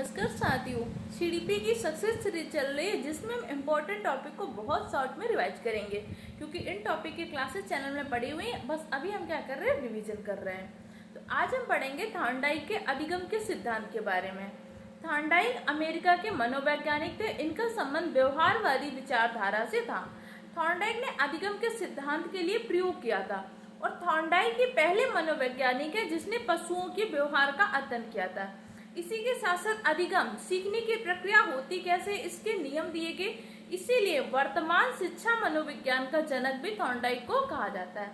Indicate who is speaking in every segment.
Speaker 1: नमस्कार साथियों, सीडीपी की सक्सेस सीरीज चल रही है जिसमें हम इम्पोर्टेंट टॉपिक को बहुत शॉर्ट में रिवाइज करेंगे क्योंकि इन टॉपिक की क्लासेस चैनल में पड़ी हुई हैं। बस अभी हम क्या कर रहे हैं, रिवीजन कर रहे हैं। तो आज हम पढ़ेंगे थॉर्नडाइक के अधिगम के सिद्धांत के बारे में। थॉर्नडाइक अमेरिका के मनोवैज्ञानिक थे। इनका संबंध व्यवहारवादी विचारधारा से था। थॉर्नडाइक ने अधिगम के सिद्धांत के लिए प्रयोग किया था और थॉर्नडाइक ही पहले मनोवैज्ञानिक है जिसने पशुओं के व्यवहार का अध्ययन किया था। इसी के साथ साथ अधिगम सीखने की प्रक्रिया होती कैसे, इसके नियम दिए गए। इसीलिए वर्तमान शिक्षा मनोविज्ञान का जनक भी थॉर्नडाइक को कहा जाता है।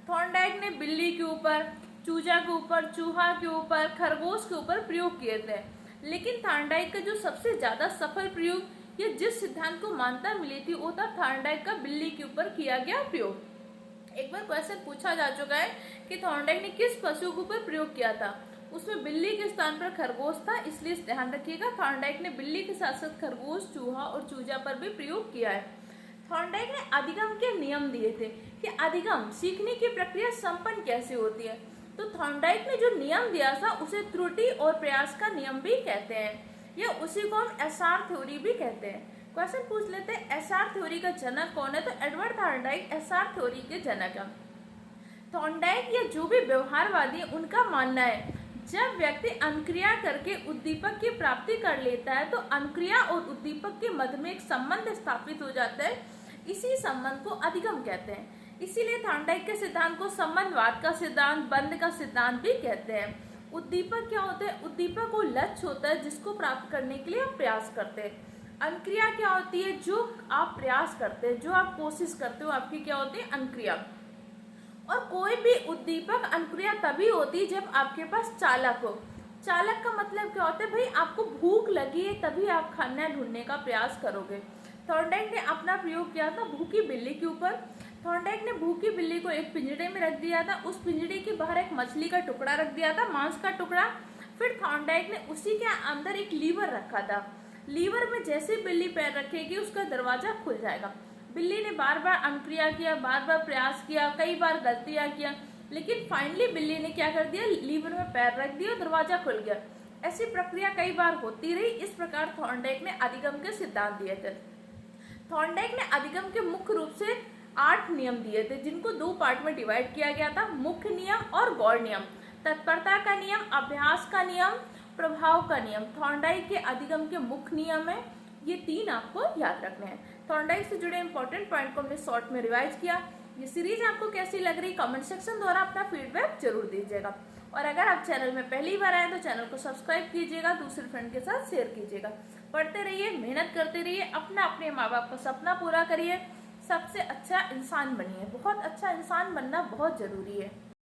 Speaker 1: थॉर्नडाइक ने बिल्ली के ऊपर, चूजा के ऊपर, चूहा के ऊपर, खरगोश के ऊपर प्रयोग किए थे। लेकिन थॉर्नडाइक का जो सबसे ज्यादा सफल प्रयोग या जिस सिद्धांत को मान्यता मिली थी वो था थॉर्नडाइक का बिल्ली के ऊपर किया गया प्रयोग। एक बार क्वेश्चन पूछा जा चुका है कि थॉर्नडाइक ने किस पशु के ऊपर प्रयोग किया था। उसमें बिल्ली के स्थान पर खरगोश था, इसलिए ध्यान रखिएगा थॉर्नडाइक ने बिल्ली के साथ साथ खरगोश, चूहा और चूजा पर भी प्रयोग किया है। थॉर्नडाइक ने अधिगम के नियम दिए थे कि अधिगम सीखने की प्रक्रिया संपन्न कैसे होती है। तो थॉर्नडाइक ने जो नियम दिया था उसे त्रुटि और प्रयास का नियम भी कहते हैं, या उसी को हम एसआर थ्योरी भी कहते हैं। क्वेश्चन पूछ लेते हैं एसआर थ्योरी का जनक कौन है। तो एडवर्ड थॉर्नडाइक एसआर थ्योरी के जनक है। थॉर्नडाइक या जो भी व्यवहारवादी उनका मानना है जब व्यक्ति अनुक्रिया करके उद्दीपक की प्राप्ति कर लेता है तो अनुक्रिया और उद्दीपक के मध्य में एक संबंध स्थापित हो जाता है। इसी संबंध को अधिगम कहते हैं। इसीलिए थॉर्नडाइक के सिद्धांत को संबंधवाद का सिद्धांत, बंध का सिद्धांत भी कहते हैं। उद्दीपक क्या होते हैं? उद्दीपक वो लक्ष्य होता है जिसको प्राप्त करने के लिए आप प्रयास करते हैं। अनुक्रिया क्या होती है? जो आप प्रयास करते हैं, जो आप कोशिश करते हो, आपकी क्या होती है? अनुक्रिया। और कोई भी उद्दीपक अनुक्रिया तभी होती है जब आपके पास चालक हो। चालक का मतलब क्या होता है? भाई आपको भूख लगी है तभी आप खाना ढूंढने का प्रयास करोगे। थॉर्नडाइक ने अपना प्रयोग किया था भूखी बिल्ली के ऊपर। थॉर्नडाइक ने भूखी बिल्ली को एक पिंजरे में रख दिया था। उस पिंजरे के बाहर एक मछली का टुकड़ा रख दिया था, मांस का टुकड़ा। फिर थॉर्नडाइक ने उसी के अंदर एक लीवर रखा था। लीवर में जैसे बिल्ली पैर रखेगी उसका दरवाजा खुल जाएगा। बिल्ली ने बार बार अनुक्रिया किया, बार बार प्रयास किया, कई बार गलतियां किया, लेकिन फाइनली बिल्ली ने क्या कर दिया? लीवर में पैर रख दिया, दरवाजा खुल गया। ऐसी प्रक्रिया कई बार होती रही। इस प्रकार थॉर्नडाइक ने अधिगम के सिद्धांत दिए थे। थॉर्नडाइक ने अधिगम के मुख्य रूप से 8 नियम दिए थे जिनको 2 पार्ट में डिवाइड किया गया था, मुख्य नियम और गौड़ नियम। तत्परता का नियम, अभ्यास का नियम, प्रभाव का नियम थॉर्नडाइक के अधिगम के मुख्य नियम है। ये 3 आपको याद रखने हैं। थॉर्नडाइक से जुड़े इंपॉर्टेंट पॉइंट को हमने शॉर्ट में रिवाइज किया। ये सीरीज आपको कैसी लग रही, कमेंट सेक्शन द्वारा अपना फीडबैक जरूर दीजिएगा। और अगर आप चैनल में पहली बार आए तो चैनल को सब्सक्राइब कीजिएगा, दूसरे फ्रेंड के साथ शेयर कीजिएगा। पढ़ते रहिए, मेहनत करते रहिए, अपने माँ बाप का सपना पूरा करिए, सबसे अच्छा इंसान बनिए। बहुत अच्छा इंसान बनना बहुत जरूरी है।